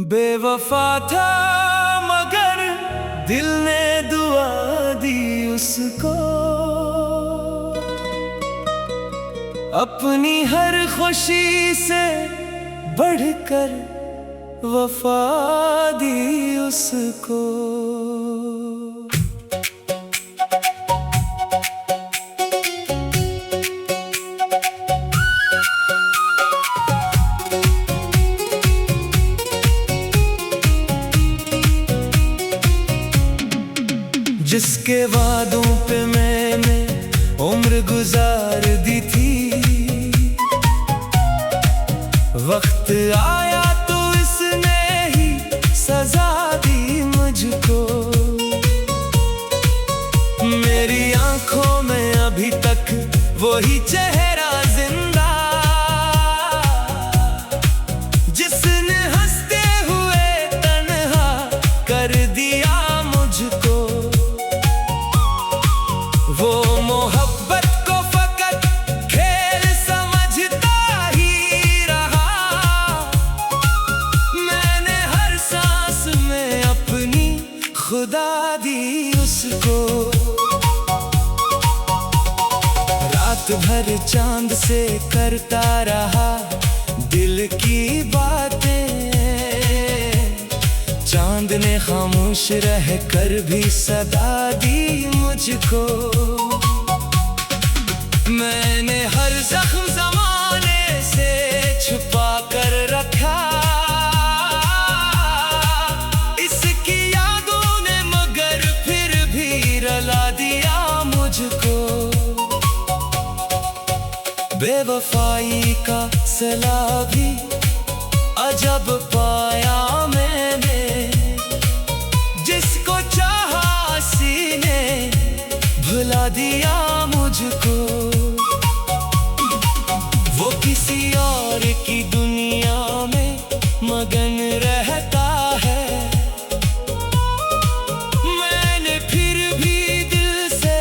बेवफा था मगर दिल ने दुआ दी उसको। अपनी हर खुशी से बढ़कर वफा दी उसको। जिसके वादों पे मैंने उम्र गुजार दी थी, वक्त आया तो इसने ही सजा दी मुझको। मेरी आंखों में अभी तक वही चेहरा जिंदा, जिसने हंसते हुए तन्हा कर दिया मुझको। वो मोहब्बत को फकत खेल समझता ही रहा। मैंने हर सांस में अपनी खुदा दी उसको। रात भर चांद से करता रहा दिल की बातें। चांद ने खामोश रह कर भी सदा दी मुझको। मैंने हर जख्म ज़माने से छुपा कर रखा। इसकी यादों ने मगर फिर भी रुला दिया मुझको। बेवफाई का सिला भी अजब पाया मैंने। जिसको चाहा सीने भुला दिया मुझको। वो किसी और की दुनिया में मगन रहता है। मैंने फिर भी दिल से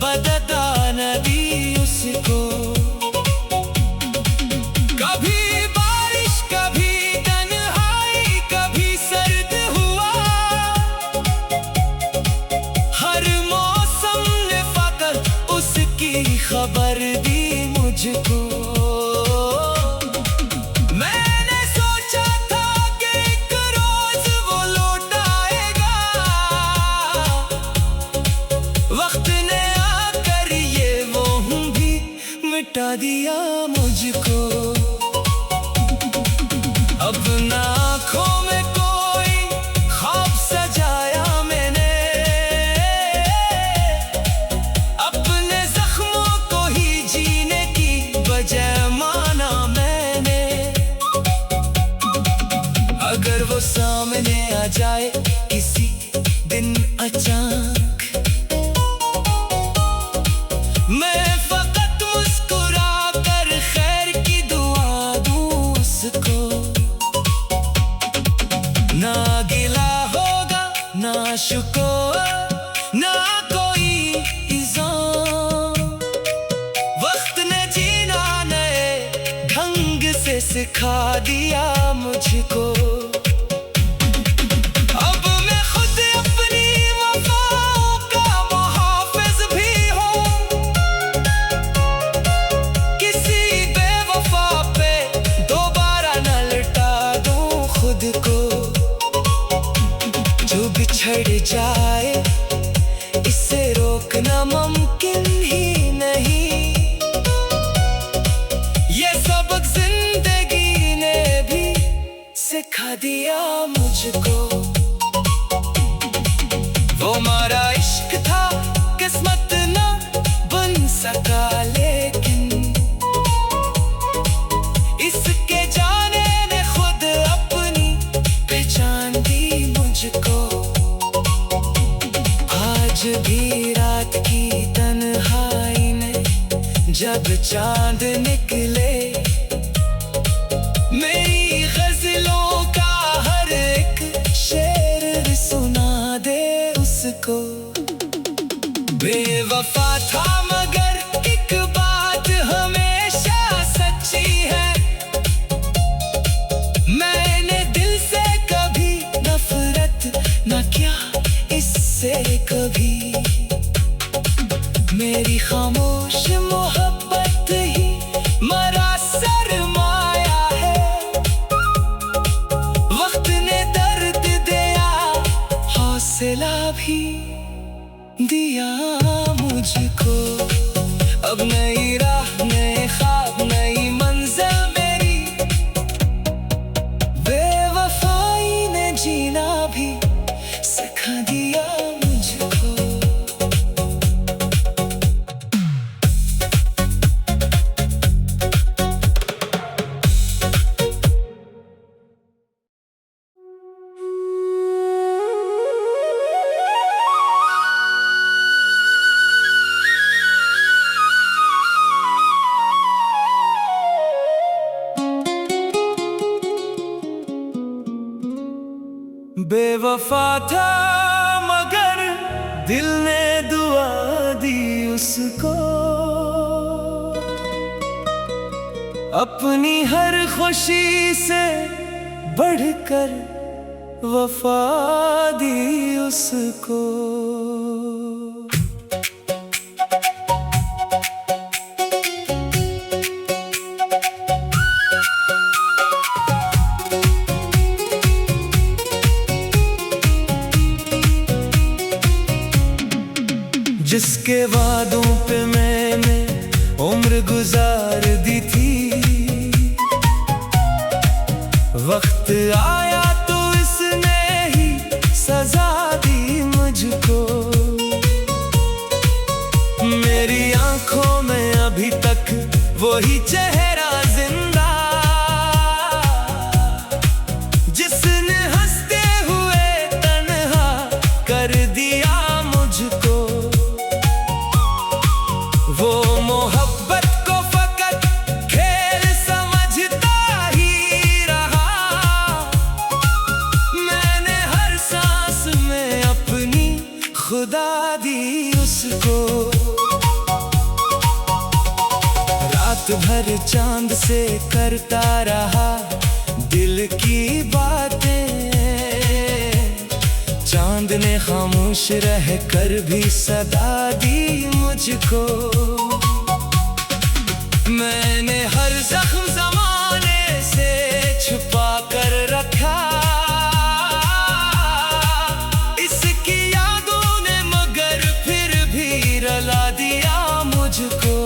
बदता न दी उसको। कभी बारिश कभी तन्हाई कभी सर्द हुआ। हर मौसम ने फकत उसकी खबर दी मुझको। मैंने सोचा था कि एक रोज वो लौट आएगा। वक्त ने आकर ये वो भी मिटा दिया मुझको। अब ना आँखों में कोई ख्वाब सजाया मैंने। अपने जख्मों को ही जीने की वजह माना मैंने। अगर वो सामने आ जाए किसी दिन अचानक, मैं फकत मुस्कुरा कर खैर की दुआ दूं उसको। ना गिला होगा ना शुक्र ना कोई इल्ज़ाम। वक्त ने जीना नए ढंग से सिखा दिया मुझको। अब मैं खुद अपनी वफाओं का मुहाफ़िज़ भी हूँ। किसी बेवफा पे दोबारा न लौटा दूँ खुद को। जो बिछड़ जाए इसे रोकना मुमकिन ही नहीं। ये सबक जिंदगी ने भी सिखा दिया मुझको। वो हमारा इश्क था किस्मत ना बन सका, लेकिन इसके जाने ने खुद अपनी पहचान दी मुझको। आज भी रात की तन्हाई में जब चांद निकले, मेरी गजलों का हर एक शेर सुना दे उसको। बेवफा था मगर एक बात हमेशा सच्ची है। मैंने दिल से दिया मुझको। अब नई राह, नए ख्वाब, नई मंजिल मेरी, बेवफाई ने जीना भी सिखा दिया मुझको। बेवफा था मगर दिल ने दुआ दी उसको, अपनी हर खुशी से बढ़कर वफा दी उसको। जिसके वादों पे मैंने उम्र गुजार दी थी, वक्त आया तो इसने ही सजा दी मुझको। मेरी आंखों में अभी तक वही चेहरा जिंदा, जिसने हंसते हुए तन्हा कर दिया मुझको। वो मोहब्बत को फकत खेल समझता ही रहा, मैंने हर सांस में अपनी खुदा दी उसको। रात भर चांद से करता रहा दिल की बातें, चांद ने खामोश रह कर भी सदा दी मुझको। मैंने हर जख्म ज़माने से छुपा कर रखा, इसकी यादों ने मगर फिर भी रुला दिया मुझको।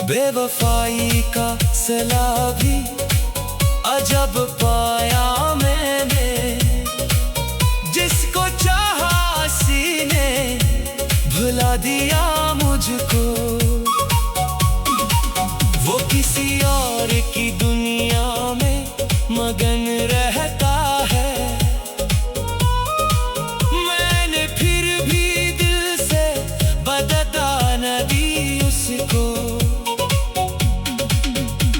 बेवफाई का सिला भी अजब पाया मैंने, जिसको चाहा सीने भुला दिया मुझको। वो किसी और की दुनिया में मगन रहता है, मैंने फिर भी दिल से बदता न दी उसको।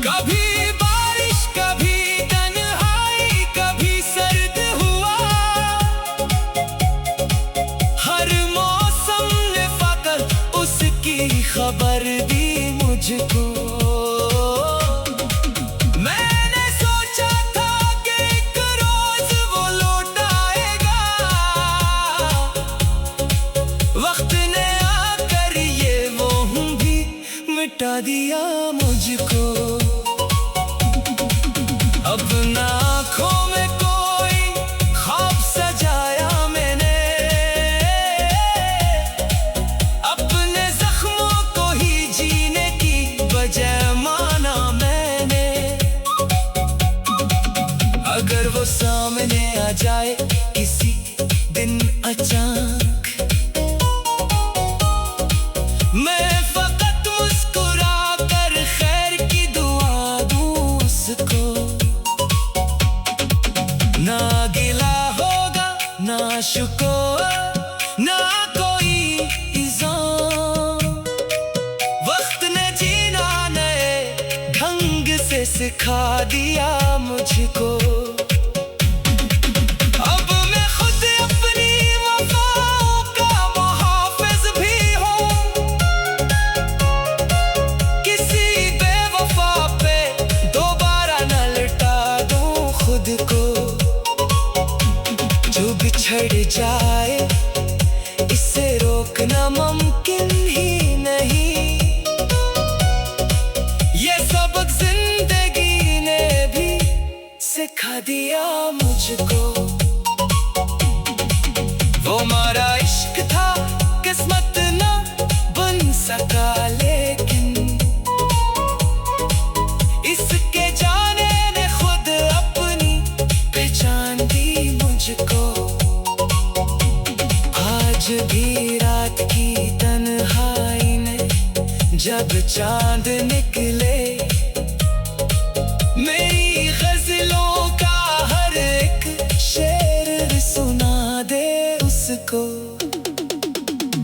कभी बारिश, कभी तन्हाई, कभी सर्द हुआ, हर मौसम ने फकत उसकी खबर दी मुझको। मैंने सोचा था कि एक रोज वो लौट आएगा, वक्त ने आकर ये वो भी मिटा दिया मुझको। अब ना आँखों में कोई ख्वाब सजाया मैंने, अपने जख्मों को ही जीने की वजह माना मैंने। अगर वो सामने आ जाए किसी दिन अचानक, मैं फकत मुस्कुरा कर खैर की दुआ दूं उसको। ना गिला होगा, ना शुक्र, ना कोई इल्जाम, वक्त ने जीना नए ढंग से सिखा दिया मुझको। अब मैं खुद अपनी वफाओं का मुहाफिज भी हूँ, किसी बेवफा पे दोबारा न लौटा दूं खुद को। जो बिछड़ जाए इसे रोकना मुमकिन ही नहीं, ये सबक जिंदगी ने भी सिखा दिया मुझको। वो हमारा इश्क था किस्मत ना बन सका, लेकिन इसके जाने ने खुद अपनी पहचान दी मुझको। आज भी रात की तन्हाई में जब चांद निकले, मेरी गजलों का हर एक शेर सुना दे उसको।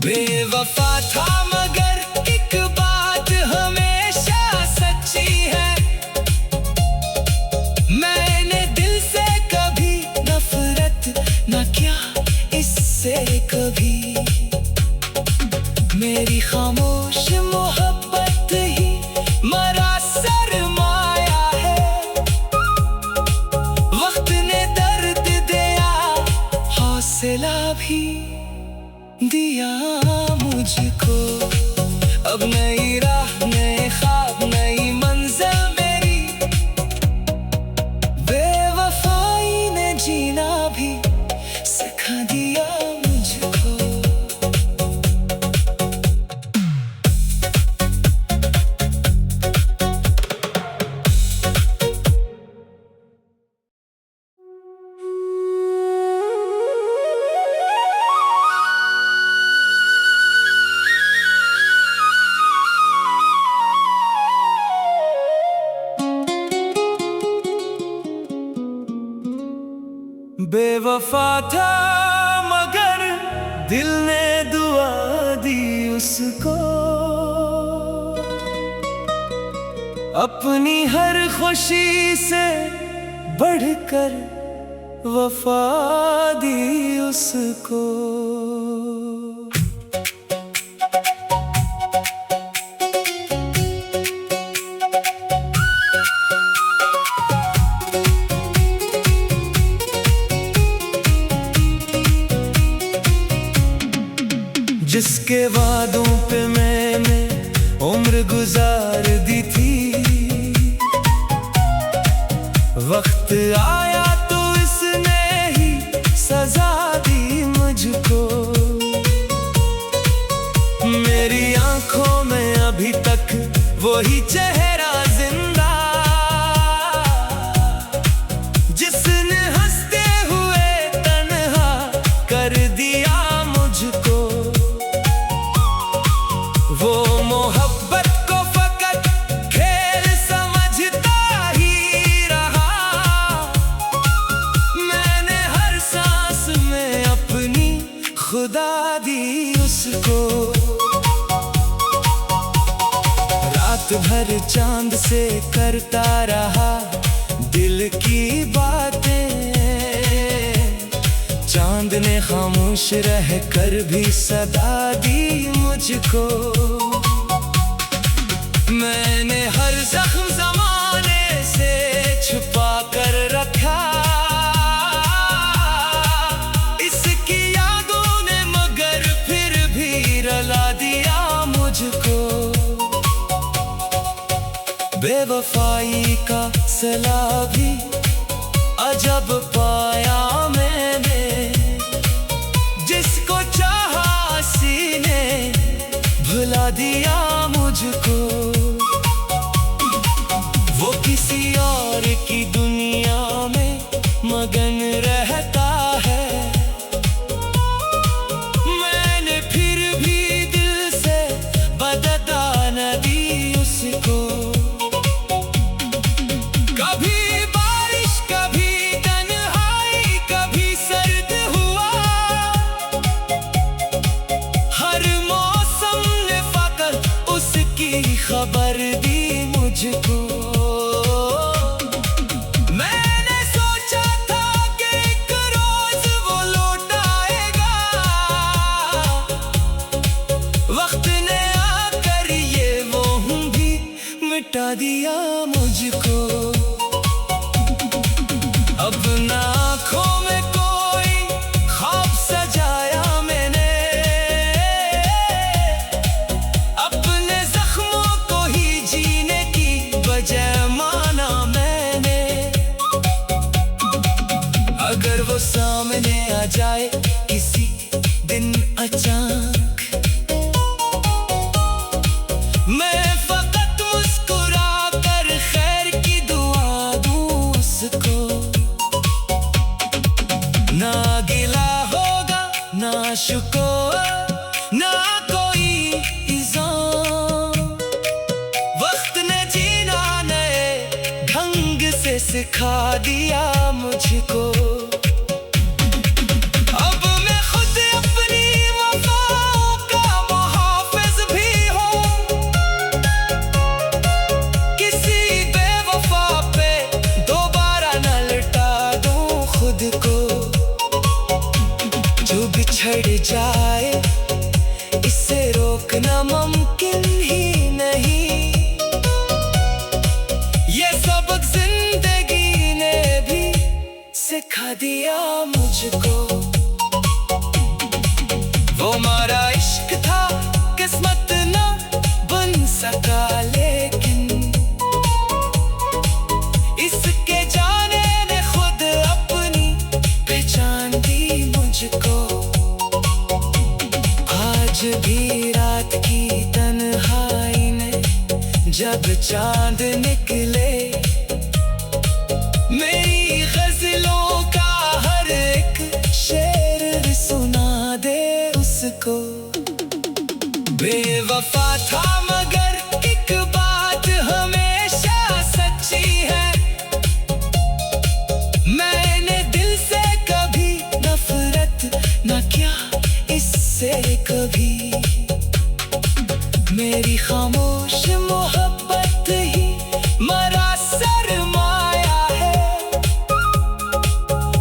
बेवफा था मगर एक बात हमेशा सच्ची है, मैंने दिल से कभी नफरत न किया इससे कभी। मेरी खामोश मोहब्बत ही मरा सरमाया है, वक्त ने दर्द दिया हौसला भी दिया मुझको। अब नई राह नए ख्वाब नई मंजिल मेरी, बेवफाई ने जीना भी सिखा दिया मुझको। बेवफा था मगर दिल ने दुआ दी उसको, अपनी हर खुशी से बढ़कर वफा दी उसको। जिसके वादों पे मैंने उम्र गुजार दी थी, वक्त आया तो इसने ही सजा दी मुझको। मेरी आंखों में अभी तक वही चेहरा जिंदा, जिसने हंसते हुए तन्हा कर दिया मुझको। वो मोहब्बत को फकत खेल समझता ही रहा, मैंने हर सांस में अपनी खुदा दी उसको। रात भर चांद से करता रहा दिल की बातें, चांद ने खामोश रह कर भी सदा दी मुझको। मैंने हर जख्म ज़माने से छुपा कर रखा, इसकी यादों ने मगर फिर भी रुला दिया मुझको। बेवफाई का सिला भी अजब पाया मैंने, जिसको चाहा सीने भुला दिया मुझको। वो किसी और की दुनिया में मगन रहता है, मैंने फिर भी दिल से बदता न दी उसको। कभी बारिश कभी तन्हाई कभी सर्द हुआ, हर मौसम ने फकत उसकी खबर दी मुझको। मैंने सोचा था कि एक रोज वो लौट आएगा, वक्त ने आकर ये वो भी मिटा दिया मुझको। अपना आँखों में कोई ख्वाब सजाया मैंने, अपने जख्मों को ही जीने की वजह माना मैंने। अगर वो सामने आ जाए किसी सिखा दिया मुझको। अब मैं खुद अपनी वफाओं का मुहाफिज भी हूँ। किसी बेवफा पे दोबारा न लौटा दूँ खुद को। जो बिछड़ जाए इसे रोकना मुमकिन ही नहीं। ये सबक जिंदगी ने भी सिखा दिया मुझको। वो हमारा इश्क था किस्मत ना बन सका, लेकिन इसके जाने ने खुद अपनी पहचान दी मुझको। आज भी रात की तन्हाई में जब चांद निकले, मेरी गजलों का हर एक शेर सुना दे उसको। बेवफा था मगर एक बात हमेशा सच्ची है, मैंने दिल से कभी नफरत न किया इससे कभी। मेरी खामोश मोहब्बत ही मरा सरमाया है।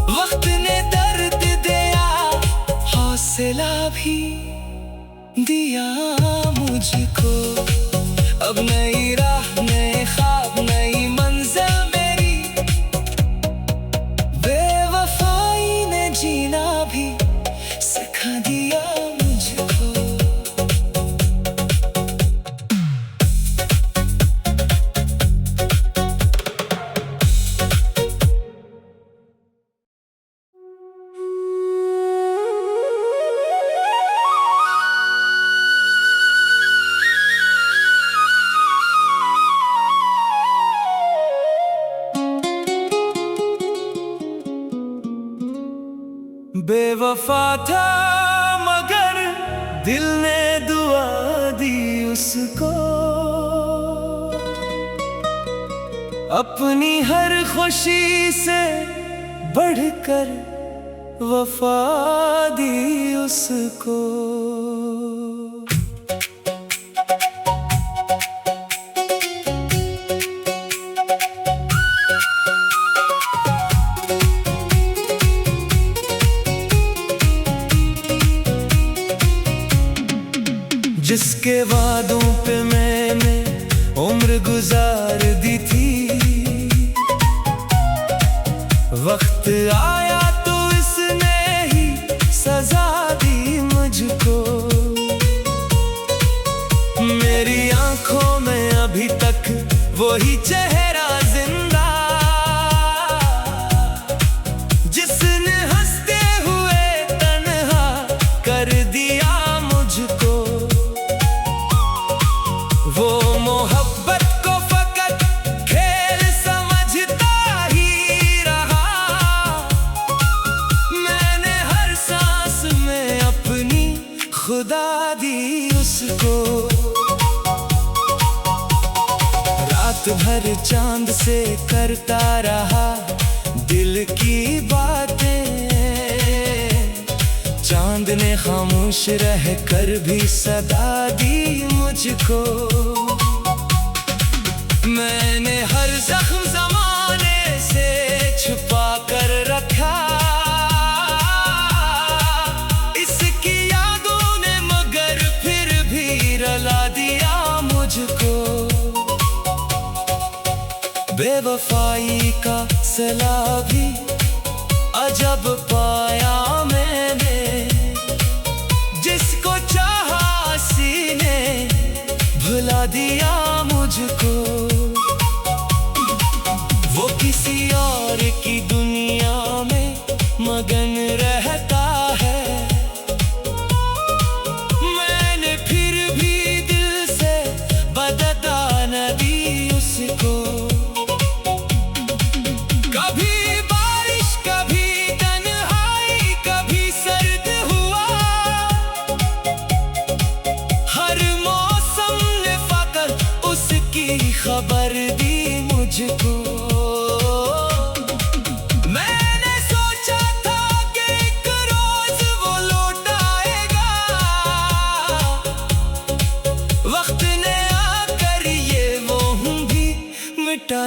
वक्त ने दर्द दिया, हौसला भी दिया मुझको। अब नई राह, नए ख्वाब, नई मंजिल मेरी। बेवफाई ने जीना भी सिखा दिया मुझको। बेवफा था मगर दिल ने दुआ दी उसको। अपनी हर खुशी से बढ़कर वफा दी उसको। जिसके वादों पे मैंने उम्र गुजार दी थी, वक्त आया तो इसने ही सजा दी मुझको। मेरी आंखों में अभी तक वही चेहरा जिंदा, जिसने हंसते हुए तन्हा कर दिया मुझको। वो मोहब्बत को फकत खेल समझता ही रहा, मैंने हर सांस में अपनी खुदा दी उसको। रात भर चांद से करता रहा दिल की बातें, चांद ने खामोश रह कर भी सदा दी मुझको। मैंने हर जख्म ज़माने से छुपा कर रखा, इसकी यादों ने मगर फिर भी रुला दिया मुझको। बेवफाई का सिला भी अजब पाया मैंने, जिसको चाहा सीने भुला दिया मुझको। वो किसी और की दुनिया में मगन रहता है, मैंने फिर भी दिल से बदता न दी उसको। कभी बारिश, कभी तन्हाई, कभी सर्द हुआ, हर मौसम ने फकत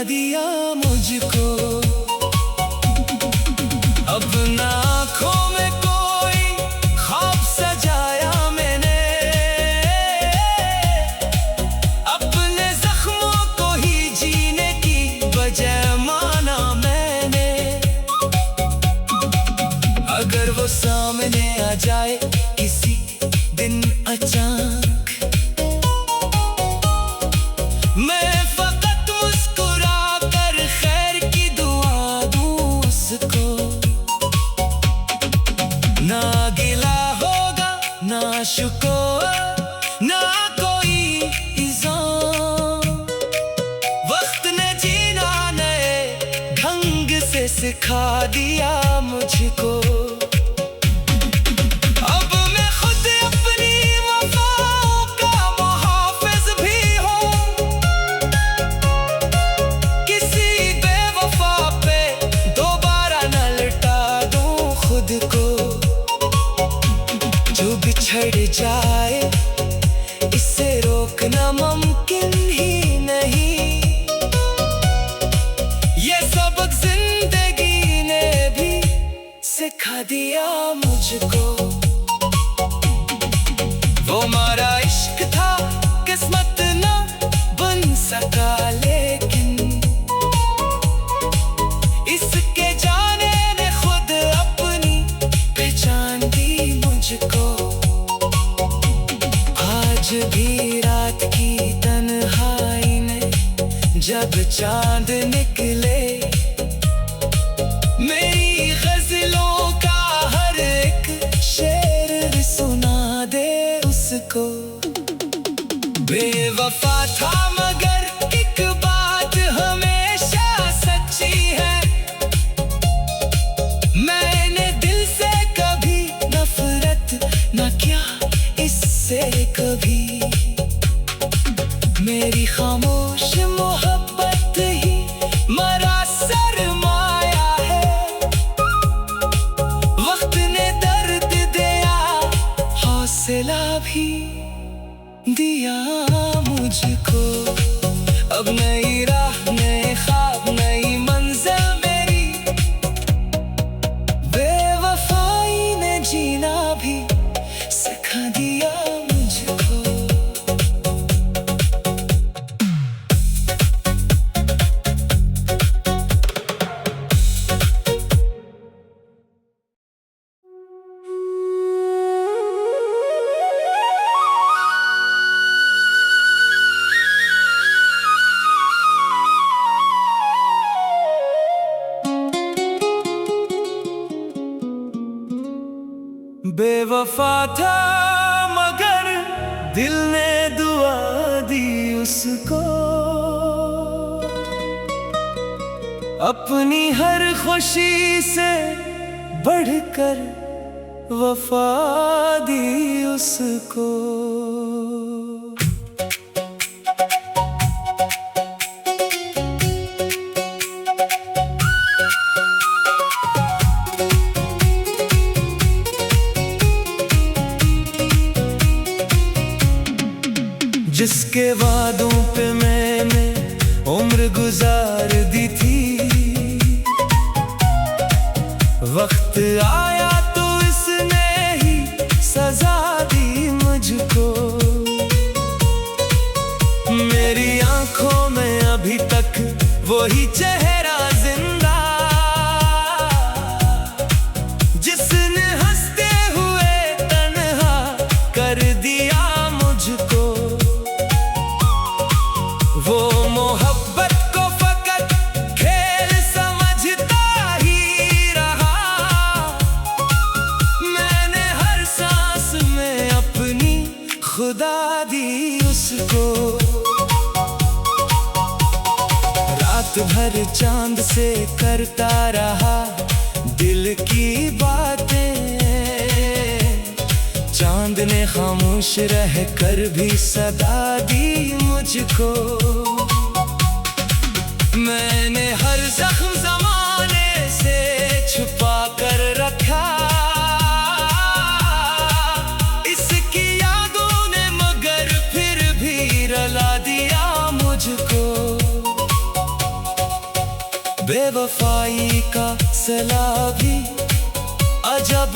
दिया मुझको। अपना आँखों में कोई ख्वाब सजाया मैंने, अपने जख्मों को ही जीने की वजह माना मैंने। अगर वो सामने आ जाए किसी दिन अचानक, मैं फकत मुस्कुरा कर खैर की दुआ दूं उसको। ना गिला होगा ना शुक्र ना कोई इल्जाम, वक्त ने जीना नए ढंग से सिखा दिया मुझको। बिछड़ जाए इसे रोकना मुमकिन ही नहीं, ये सबक जिंदगी ने भी सिखा दिया मुझको। वो हमारा इश्क था किस्मत ना बन सका, लेकिन इसके जाने ने खुद अपनी पहचान दी मुझको। आज भी रात की तन्हाई में जब चांद निकले, मेरी गजलों का हर एक शेर सुना दे उसको। बेवफा था मगर एक बात हमेशा सच्ची है, मैंने दिल से कभी नफरत न किया इससे कभी। मेरी खामोश मोहब्बत ही मरा सरमाया है, वक्त ने दर्द दिया हौसला भी दिया मुझको। अब नई राह नए ख्वाब नई मंजिल मेरी, बेवफाई ने जीना भी सिखा दिया मुझको। बेवफा था मगर दिल ने दुआ दी उसको, अपनी हर खुशी से बढ़कर वफा दी उसको। जिसके वादों पे मैंने उम्र गुजार दी थी, वक्त आया तो इसने ही सजा दी मुझको। मेरी आंखों में अभी तक वही चेहरा जिंदा, जिसने हंसते हुए तन्हा कर दिया मुझको। वो मोहब्बत को फकत खेल समझता ही रहा, मैंने हर सांस में अपनी खुदा दी उसको। रात भर चांद से करता रहा दिल की बातें, चांद ने खामोश रह कर भी सदा दी मुझको। मैंने हर जख्म ज़माने से छुपा कर रखा, इसकी यादों ने मगर फिर भी रला दिया मुझको। बेवफाई का सिला भी अजब